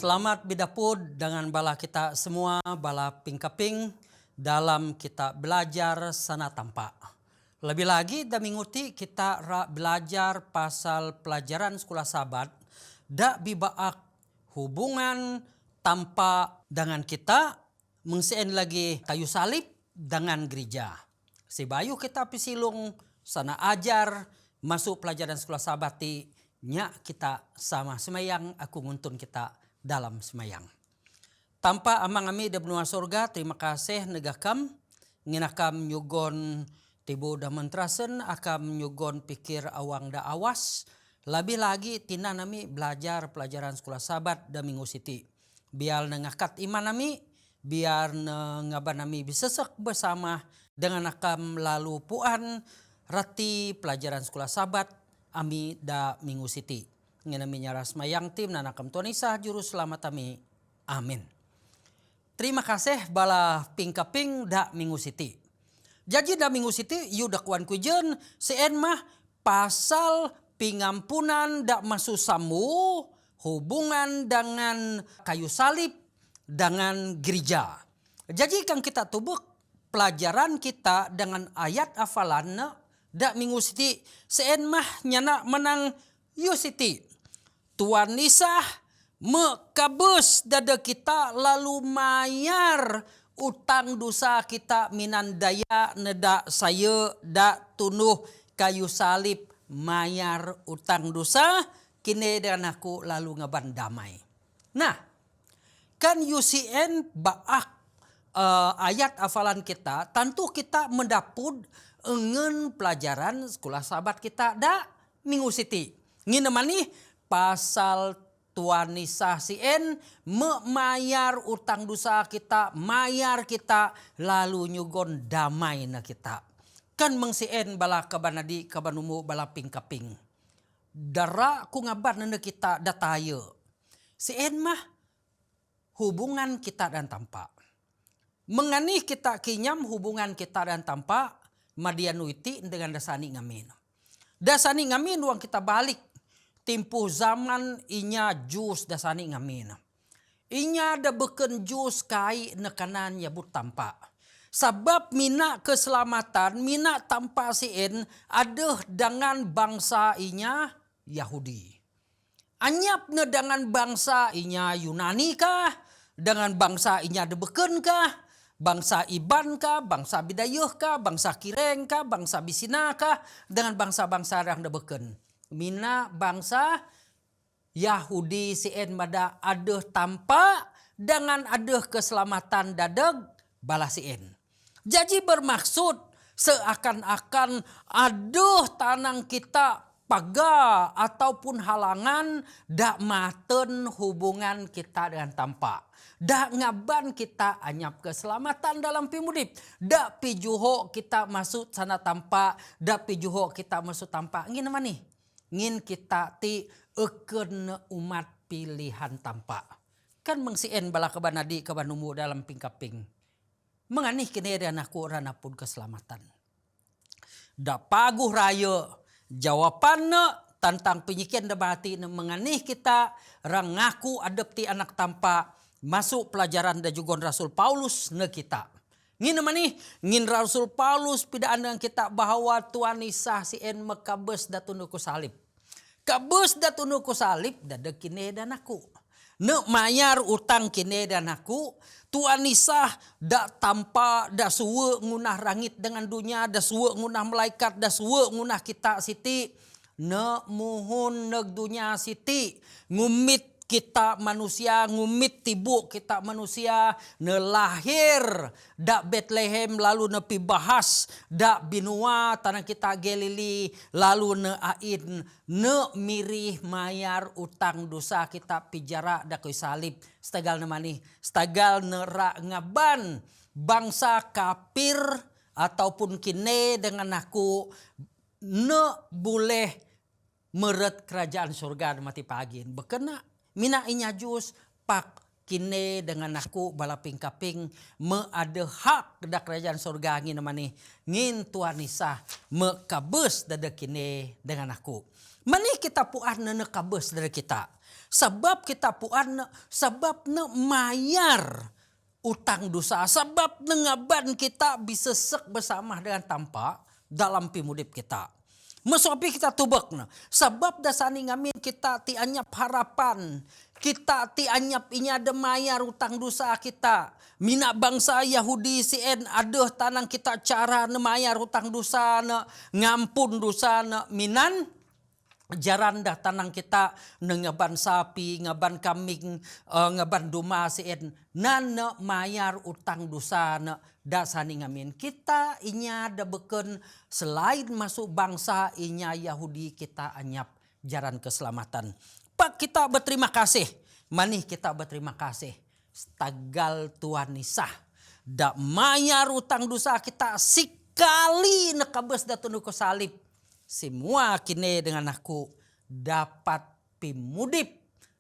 Selamat bidapud dengan bala kita semua, bala pingkaping dalam kita belajar sana tampak. Lebih lagi dah mingguti kita belajar pasal pelajaran sekolah sahabat dak bibaak hubungan tanpa dengan kita mengsien lagi kayu salib dengan gereja. Si bayu kita pisilung sana ajar masuk pelajaran sekolah sahabat nya kita sama semayang aku nguntun kita dalam semayang. Tanpa amang ami da benua sorga, terima kasih negakam nginakam nyugon tibu da mentrasen akam nyugon pikir awang da awas. Lebih lagi tina nami belajar pelajaran sekolah sahabat da minggu siti. Biar nengakat iman nami, biar ngaban nami bisesek bersama dengan akam lalu puan rati pelajaran sekolah sahabat ami da minggu siti. Nginami nyaras mayang tim nanakam Tuhan Isa juru selamat kami. Amin. Terima kasih bala pingkaping da minggu siti. Jadi da minggu siti yu dakuan kujen seen mah pasal pingampunan da masu samu hubungan dengan kayu salib dengan gereja. Jadi kan kita tubuk pelajaran kita dengan ayat hafalan da minggu siti seen mah nyana menang yu siti. Tuan Isa mekabus dada kita lalu mayar utang dosa kita minandaya neda saya da tunuh kayu salib mayar utang dosa kini dan aku lalu ngaban damai. Nah, kan UCN baak ayat hafalan kita tentu kita mendapud engen pelajaran sekolah sahabat kita da minggu siti. Ngine mani pasal Tuan Isa sien memayar utang dosa kita, mayar kita lalu nyugon damai na kita. Kan mengsien bala kabanadi kabanumu bala pingkaping. Dara ku ngaban na kita datayo. Sien mah hubungan kita dan tampak. Menganih kita kinyam hubungan kita dan tampak madianuiti dengan dasani ngamin. Dasani ngamin uang kita balik. Timpuh zaman inya jus dasani ngamin. Inya da beken jus kai nekanan nyabut tampak. Sebab mina keselamatan, mina tanpa sien ada dengan bangsa inya Yahudi. Anyap na dengan bangsa inya Yunani kah? Dengan bangsa inya da beken kah? Bangsa Iban kah? Bangsa Bidayuh kah? Bangsa Kireng kah? Bangsa Bisina kah? Dengan bangsa-bangsa yang da beken. Mina bangsa Yahudi sien mada adeh tampa dengan adeh keselamatan dadeg bala sien. Jadi bermaksud seakan-akan adeh tanang kita paga ataupun halangan dak maten hubungan kita dengan tampa. Dak ngaban kita anyap keselamatan dalam pimudip. Dak pijuho kita masuk sana tampa. Dak pijuho kita masuk tampa. Ngin mana nih? Ngin kita ti eken umat pilihan tampa. Kan mengsien bala kabanadi kabanumu dalam pingkaping. Menganih kini dan aku ranapun keselamatan. Da paguh raya jawabannya tentang penyikian debati menganih kita rangaku adepti anak tampa masuk pelajaran da jugon Rasul Paulus ne kita. Ngin mani ngin Rasul Paulus pidaan dengan kita bahwa Tuhan Isa sien mekabes datunuh ku salib. Kabes datunuh ku salib dadeg kini dan aku. Ne mayar utang kini dan aku. Tuhan Isa dak tanpa dak suwe ngunah rangit dengan dunia, dak suwe ngunah malaikat, dak suwe ngunah kita siti. Ne muhun neg dunia siti ngumit kita manusia, ngumit tibu kita manusia, ne lahir dak Bethlehem lalu ne pi bahas dak binua tanah kita Galili lalu ne ain ne mirih mayar utang dosa kita pijara dak koi salib stagal ne mani stagal ne ra ngaban bangsa kafir ataupun kine dengan aku ne boleh meret kerajaan surga mati pagi bekena mina inya jus pak kine dengan aku bala pingkaping me ada hak da kerajaan surga ngin mani ngin Tuhan Isa me kabes dada kine dengan aku. Mani kita puan nene kabes dari kita. Sebab kita puan sebab mayar utang dosa. Sebab ngaban kita bisa sek bersama dengan tanpa dalam pimudip kita. Mesopi kita tubek sebab dasani ngamin kita ti anyap harapan. Kita ti anyap inya de mayar utang dosa kita. Mina bangsa Yahudi sien aduh tanang kita cara nemayar utang dosa ngampun dosa minan jaran dah tanang kita ngaban sapi, ngaban kambing, ngaban domba sien nan mayar utang dosa dasani ngamin kita inya da beken selain masuk bangsa inya Yahudi kita anyap jaran keselamatan. Pak kita berterima kasih, manih kita berterima kasih. Tagal Tuhan Nisah da mayar utang dosa kita sekali nekabes da tunduk ke salib. Semua kini dengan aku dapat pimudip,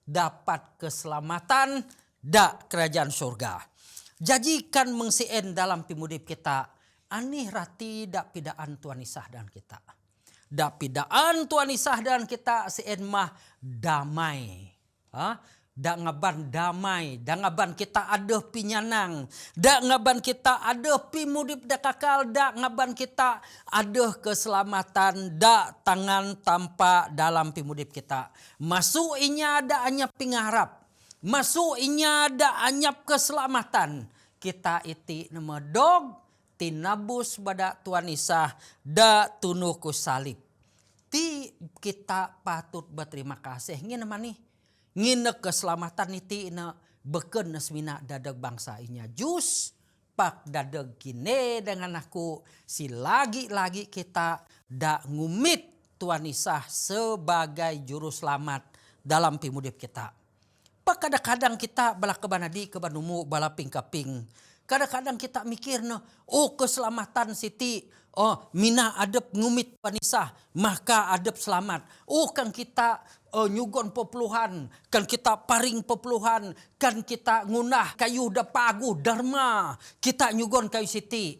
dapat keselamatan da kerajaan surga. Jajikan mengsien dalam pimudip kita, anih rati da pidaan Tuhan Nisah dan kita. Da pidaan Tuhan Nisah dan kita sien mah damai. Da ngaban damai, da ngaban kita ada pinyanang, da ngaban kita ada pimudip da kakal, da ngaban kita ada keselamatan, da tangan tanpa dalam pimudip kita. Masuk inya da anyap pingharap, masuk inya da anyap keselamatan. Kita iti nemedog tinabus bada Tuhan Nisah da tunuh ku salib. Ti kita patut berterima kasih ngin mani. Ngine keselamatan iti na beken nasmina dadag bangsa inya. Jus pak dadag kine dengan aku si lagi-lagi kita da ngumit Tuhan Nisah sebagai juru selamat dalam pimudip kita. Pak kadang-kadang kita bala kebanadi kebanumu bala pingkaping. Kadang-kadang kita mikir keselamatan siti. Mina adep ngumit Tuhan Nisah maka adep selamat. Kan kita nyugon pepuluhan, kan kita paring pepuluhan, kan kita ngunah kayu da pagu dharma, kita nyugon kayu siti.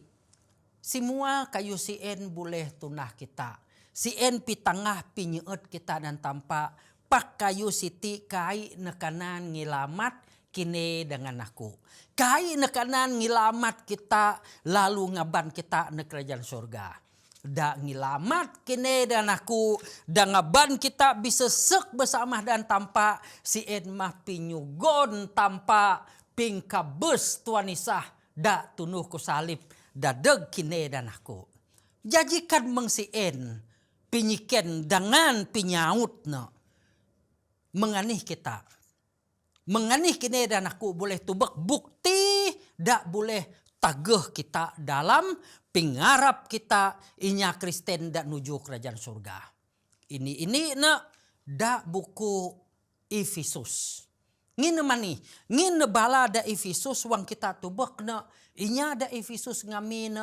Semua kayu sien boleh tunah kita. Sien pitangah pinyeut kita dan tanpa pak kayu siti kai nekanan ngilamat kini dengan aku. Kai nekanan ngilamat kita lalu ngaban kita ne kerajaan surga. Da ngilamat kini dan aku da ngaban kita bisa sek bersama dan tanpa sien mah pinyugon tanpa pingkabes Tuhan Nisah da tunuh ku salib da deg kini dan aku. Jajikan mengsien pinyiken dengan pinyaut menganih kita. Menganih kini dan aku boleh tubek bukti dak boleh tageh kita dalam pingarap kita inya Kristen dak nuju kerajaan surga. Ini dak buku Efesus. Ngine mani, ngine bala da Efesus wang kita tubek inya da Efesus ngamin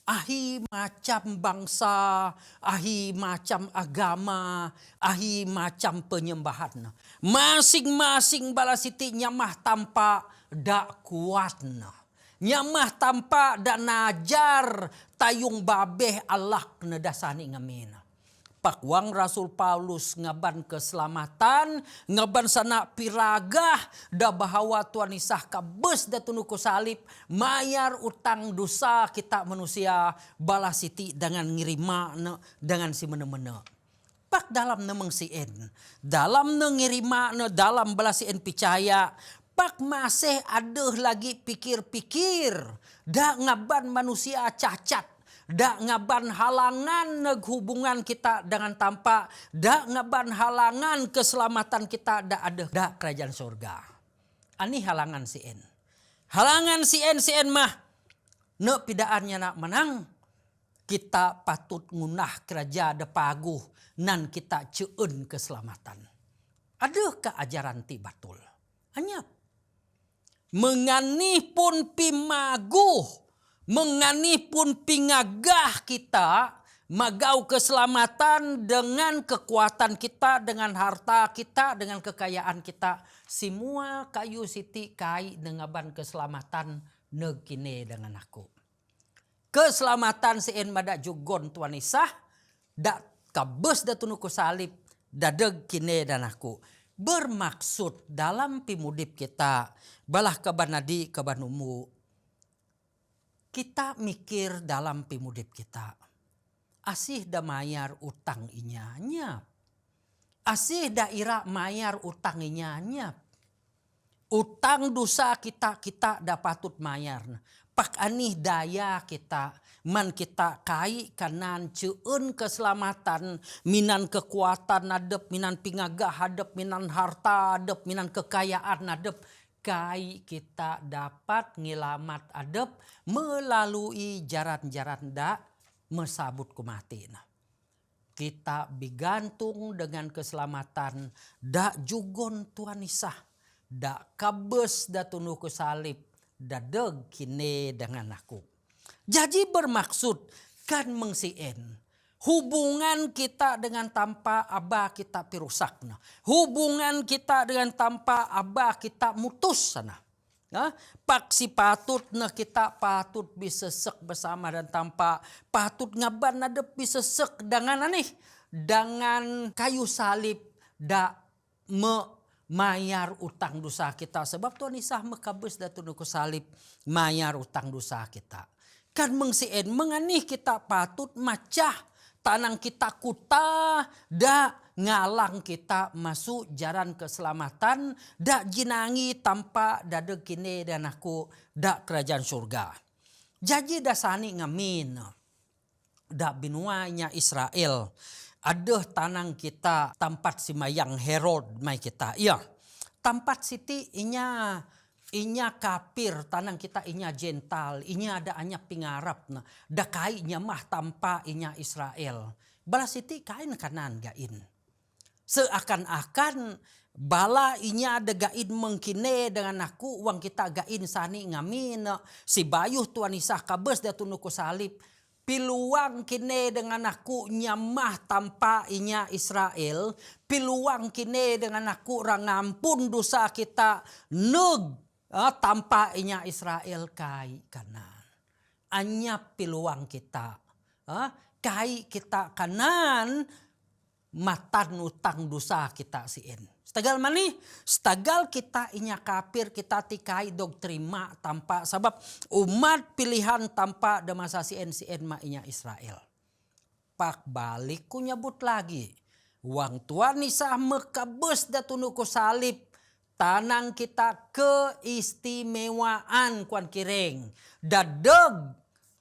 ahi macam bangsa, ahi macam agama, ahi macam penyembahan. Masing-masing bala siti nyamah tanpa dak kuat. Nyamah tanpa dak najar tayung babeh Allah nedasani ngamin. Pakwang Rasul Paulus ngaban keselamatan, ngaban sana piragah da bahawa Tuhan Nisah kabes da tunu ku salib, mayar utang dosa kita manusia bala siti dengan ngirima dengan si mene-mene. Pak dalam nemeng sien, dalam ngirima dalam bala sien percaya, pak masih ada lagi pikir-pikir da ngaban manusia cacat. Dak ngaban halangan hubungan kita dengan tanpa. Dak ngaban halangan keselamatan kita dak ada dak kerajaan surga. Ani halangan sien. Halangan sien mah pidaannya nak menang. Kita patut ngunah kerajaan de paguh nan kita ceun keselamatan. Adakah ajaran ti batul? Hanya mengani pun pimaguh. Mengani pun pingagah kita magau keselamatan dengan kekuatan kita, dengan harta kita, dengan kekayaan kita. Semua kayu siti kai dengaban keselamatan negine dengan aku. Keselamatan sien mada jugon Tuhan Nisah dak kabes da tunu ku salib dadeg kine dan aku. bermaksud dalam pimudip kita balah kebanadi kebanumu. Kita mikir dalam pimudip kita. Asih da mayar utang inyanya. Asih daira mayar utang inyanya. Utang dosa kita dapatut mayar. Pak anih daya kita. Man kita kai kanan ceun keselamatan. Minan kekuatan nadep. Minan pingagah hadep. Minan harta hadep. Minan kekayaan hadep. Kai kita dapat ngilamat adep. Melalui jaran-jaran da mesabut kumati. Kita bigantung dengan keselamatan. Da jugon Tuhan Isah. Da kabes da tunu ke salib. Da deg kini dengan aku. Jadi bermaksud kan mengsien. Hubungan kita dengan tanpa Aba kita pirusakna. Hubungan kita dengan tanpa Aba kita mutus sana. Nah, pak si patut na kita patut bisa sek bersama dan tanpa patut ngaban nadep bisa sek dengan aneh. Dengan kayu salib da mayar utang dosa kita. Sebab Tuhan Isah mekabes da tunu ku salib mayar utang dosa kita. Kan mengsien menganih kita patut macah tanang kita kuta da ngalang kita masuk jalan keselamatan da jinangi tanpa dadeg kini dan aku da kerajaan surga. Jadi dasani ngamin da binuanya Israel. Ada tanang kita tempat si mayang Herod mai kita. Iya. Tempat siti inya kapir tanang kita inya jental. Inya ada anya pingarap na. Da kai nya mah tanpa inya Israel. Balas siti kain kanan gain. Seakan-akan bala inya ada gain mengkine dengan aku. Uang kita gain sani ngamin. Si bayuh Tuhan Isah kabes da tunu ku salib. Piluang kini dengan aku nyamah tanpa inya Israel. Piluang kini dengan aku rangampun dosa kita tanpa inya Israel kai kanan. Anya piluang kita. Kai kita kanan matan utang dosa kita sien. Setagal mani, setagal kita inya kapir kita tikai dog terima tanpa sebab umat pilihan tanpa da masa sien ma inya Israel. Pak balik ku nyebut lagi. Wang Tuhan Isah mekabes da tunu ku salib. Tanang kita keistimewaan kuan kiring. Dadeg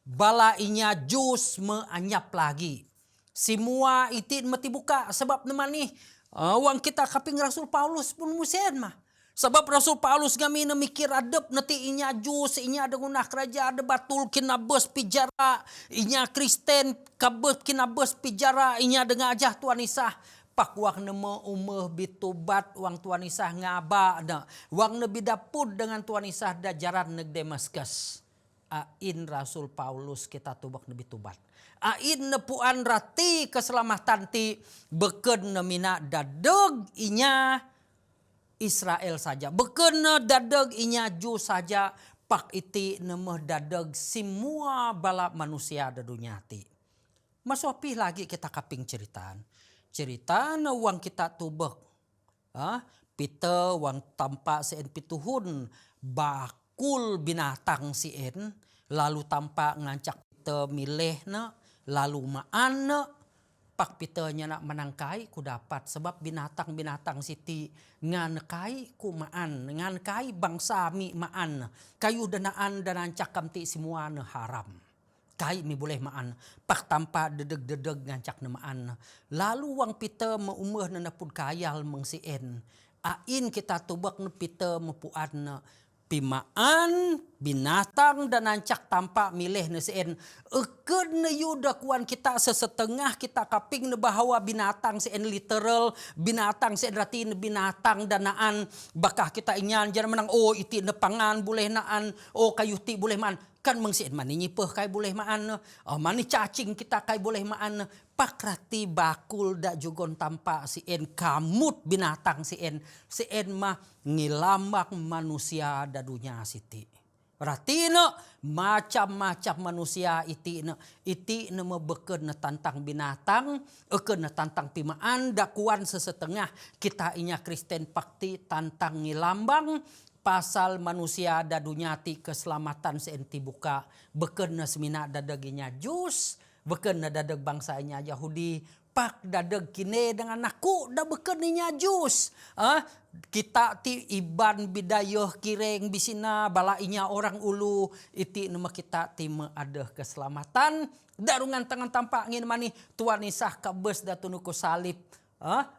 bala inya jus meanyap lagi. Semua itin mati buka sebab nama nih. Wang kita kaping Rasul Paulus pun musen mah. Sebab Rasul Paulus kami mikir adep nanti inya jus, inya ada gunah kerajaan ada batul kina bes pijara. Inya Kristen kabes kina bes pijara. Inya dengan ajah Tuhan Isah. Pak wang nema umeh bitubat wang Tuhan Isah ngaba. Wang nebi dapud dengan Tuhan Isah da jaran neg Damaskus. Ain Rasul Paulus kita tubak nebi tubat. Ain nepuan rati keselamatan ti beken nemina dadeg inya Israel saja. Beken dadeg inya Ju saja. Pak iti nemeh dadeg semua bala manusia da dunia ti. Masopi lagi kita kaping ceritaan. Cerita na wang kita tubek. Pita wang tampa sien pituhun bakul binatang sien. Lalu tampa ngancak pita milih na. Lalu maan na. Pak pitanya nak menangkai ku dapat. Sebab binatang-binatang siti ngankai ku maan. Ngankai bangsa mi maan. Kayu danaan dan ancak kamti semua na haram. Kai mi boleh maan. Pak tanpa dedeg-dedeg ngancak na maan. Lalu wang pita maumah na napun kayal mengsien. Ain kita tubak na pita mapuan na. Pimaan binatang dan ancak tanpa milih na sien. Eked na yuda kuan kita sesetengah kita kaping na bahawa binatang sien literal. Binatang sien rati na binatang danaan. Bakah kita inyan jangan menang iti na pangan boleh naan. Kayuti boleh maan. Kan mengsien mani nyipeh kai boleh maan. Mani cacing kita kai boleh maan. Pakrati bakul da jugon tanpa sien kamut binatang sien. Sien mah ngilamak manusia da dunia siti. Ratina macam-macam manusia iti na mebeken na tantang binatang, eken na tantang pimaan, dakuan sesetengah kita inya Kristen pakti tantang ngilambang, pasal manusia da dunyati keselamatan seenti buka, beken na semina dadaginya Jus, beken na dadag bangsanya Yahudi, pak dadag kine dengan aku da beken ninya Jus. Kita ti iban bidayah kireng bisina balainya orang ulu iti nama kita ti meadeh keselamatan darungan tangan tampak ngin mani tuan isah kabes da tunuku salib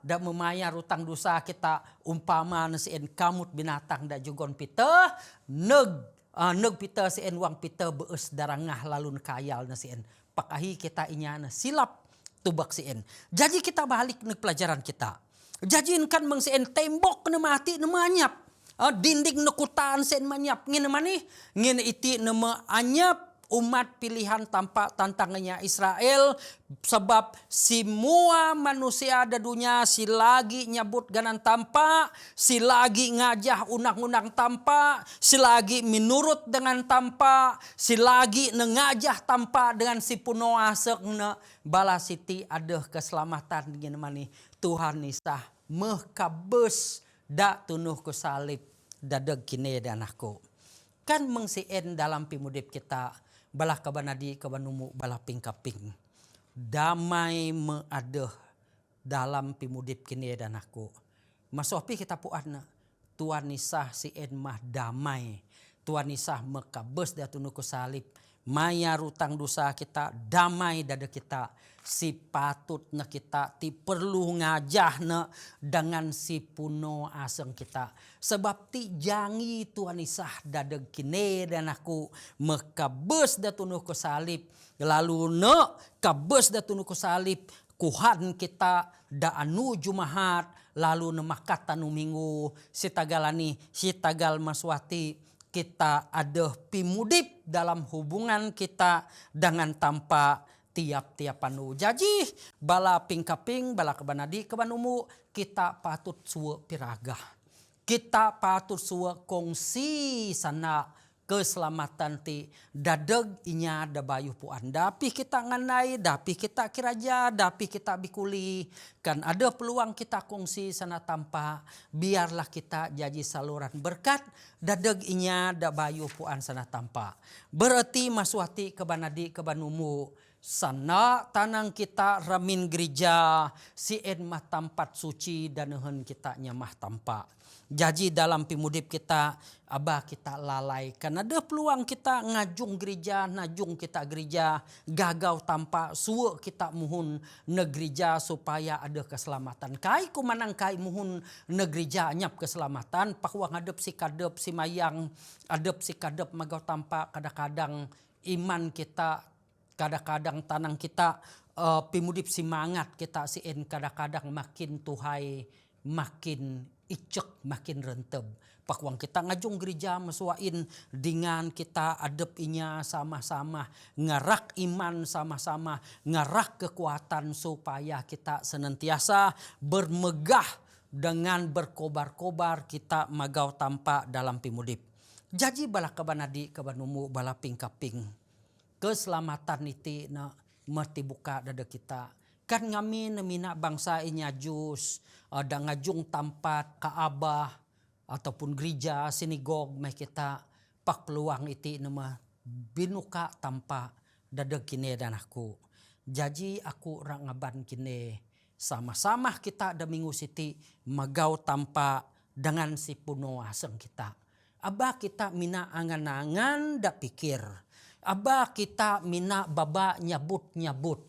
da memayar utang dosa kita umpama nasien kamut binatang da jugon pita neg pita sien wang pita beus darangah lalu kayal nasien pakahi kita inya na silap tubak sien. Jadi kita balik ke pelajaran kita. Jadi kan mengsien tembok na mati na manyap. Dinding na kutaan sen manyap. Ngin mani? Ngin iti na maanyap umat pilihan tanpa tantangannya Israel. Sebab semua manusia da dunia silagi nyabut ganan tanpa. Silagi ngajah unang-unang tanpa. Silagi menurut dengan tanpa. Silagi ngajah tanpa dengan si punoa sekna. Bala siti adeh keselamatan ngin mani? Tuhan nisah mehkabes da tunuh ku salib dadeg kine dan aku. Kan mengsien dalam pimudip kita balah kabanadi kabanumu balah pingkaping. Damai meadeh dalam pimudip kine dan aku. Masopi kita puana Tuhan nisah sien mah damai. Tuhan nisah mekabes da tunuh ku salib. Mayar utang dosa kita damai dada kita. Si patut na kita ti perlu ngajah na dengan si puno aseng kita. Sebab ti jangi Tuhan isah dadeg kine dan aku mekabes da tunuh ku salib. Lalu na kabes da tunuh ku salib kuhan kita da anu jumahat lalu na makat anu minggu si tagalani si tagal maswati. Kita ada pimudip dalam hubungan kita dengan tanpa tiap-tiap anu. Jadi bala pingkaping, bala kebanadi kebanumu kita patut suwe piragah. Kita patut suwe kongsi sana keselamatan ti dadeg inya da bayuh puan. Dapi kita nganai, dapi kita kiraja, dapi kita bikuli. Kan ada peluang kita kongsi sana tanpa. Biarlah kita jadi saluran berkat. Dadeg inya da bayuh puan sana tanpa. Berarti maswati kebanadi kebanumu. Sana tanang kita ramin gereja. Sien mah tempat suci dan nehen kita nyamah tampa. Jadi dalam pimudip kita abah kita lalai. Karena ada peluang kita ngajung gereja, najung kita gereja, gagau tanpa suwe kita muhun negereja supaya ada keselamatan. Kai kumanang kai muhun negereja nyap keselamatan, pakuang adep si kadep si mayang, adep si kadep magau tanpa kadang-kadang iman kita, kadang-kadang tanang kita pimudip semangat kita sien kadang-kadang makin tuhai, makin icek, makin renteb. Pakuang kita ngajung gereja mesuain dengan kita adep inya sama-sama. Ngerak iman sama-sama. Ngerak kekuatan supaya kita senantiasa bermegah dengan berkobar-kobar kita magau tanpa dalam pimudip. Jadi bala kabanadi kabanumu bala pingkaping. Keselamatan iti na mati buka dada kita. Kan ngamin mina bangsa inya Jus ada ngajung tempat kaabah ataupun gereja sinagog may kita pak peluang iti nama binuka tanpa dadeg kine dan aku. Jadi aku rangaban kine sama-sama kita da minggu siti magau tanpa dengan si puno aseng kita. Aba kita mina angan-angan da pikir. Aba kita mina baba nyabut-nyabut.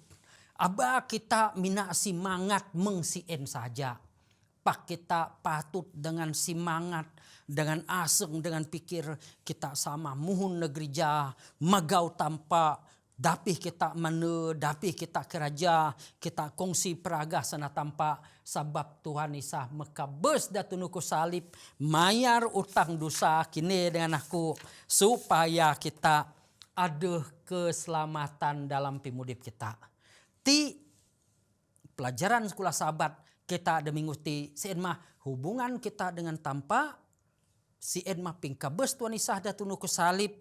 Aba kita mina semangat mengsien saja. Pak kita patut dengan semangat, dengan aseng, dengan pikir kita sama muhun negereja, magau tanpa, dapih kita mane, dapih kita keraja, kita kongsi peragah sana tanpa, sabab Tuhan isah mekabes da tunuh ku salib, mayar utang dosa kini dengan aku, supaya kita ada keselamatan dalam pimudip kita. Ti pelajaran sekolah sahabat kita ada minggu ti sen mah hubungan kita dengan tanpa si en mah pingkabes Tuhan Isah da tunu ku salib.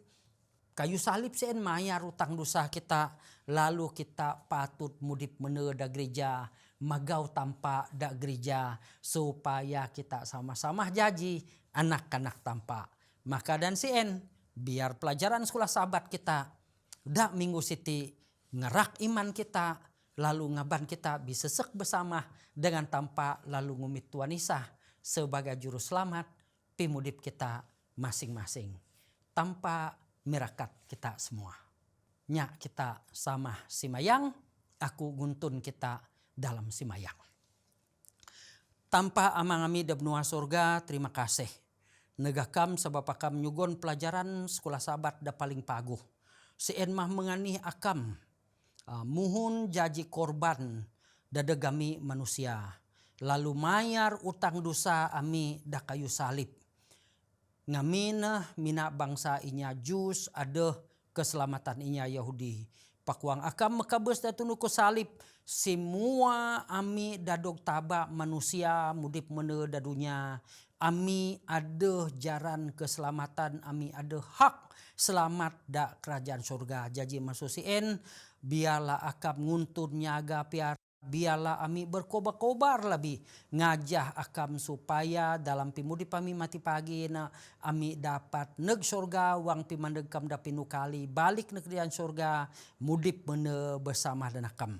Kayu salib si en mayar utang dosa kita. Lalu kita patut mudip meneu da gereja, magau tampa da gereja supaya kita sama-sama jaji anak-anak tampa. Maka dan si en biar pelajaran sekolah sahabat kita da minggu siti ngerak iman kita, lalu ngaban kita bisa sek bersama dengan tampa lalu ngumit Tuhan Isah sebagai juru selamat pimudip kita masing-masing. Tanpa mirakat kita semua. Nya kita sama simayang, aku guntun kita dalam simayang. Tanpa amang-ami da benua surga, terima kasih. Negakam sebab akam nyugon pelajaran sekolah sahabat da paling paguh. Si en mah menganih akam, muhun jaji korban dadegami manusia. Lalu mayar utang dosa ami da kayu salib. Ngamina mina bangsa inya Jus ada keselamatan inya Yahudi. Pakuang akam makabes da tunu ku salib. Semua ami dadog taba manusia mudip mene da dunia. Ami ada jaran keselamatan, ami ada hak selamat da kerajaan surga. Jadi masuk si en biarlah akam nguntun nyaga piar. Biarlah ami berkobar-kobar lebih ngajah akam supaya dalam pimudip kami mati pagi na ami dapat neg surga wang pimandeg kam da pinukali balik negerian surga mudip mene bersama dengan akam.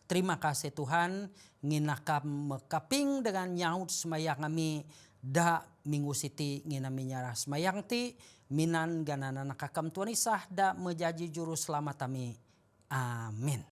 Terima kasih Tuhan nginakam mekaping dengan nyaut semayang kami da minggu siti nginami nyarah semayang ti minan ganana nakakam Tuhan Isah da menjadi juru selamat kami. Amin.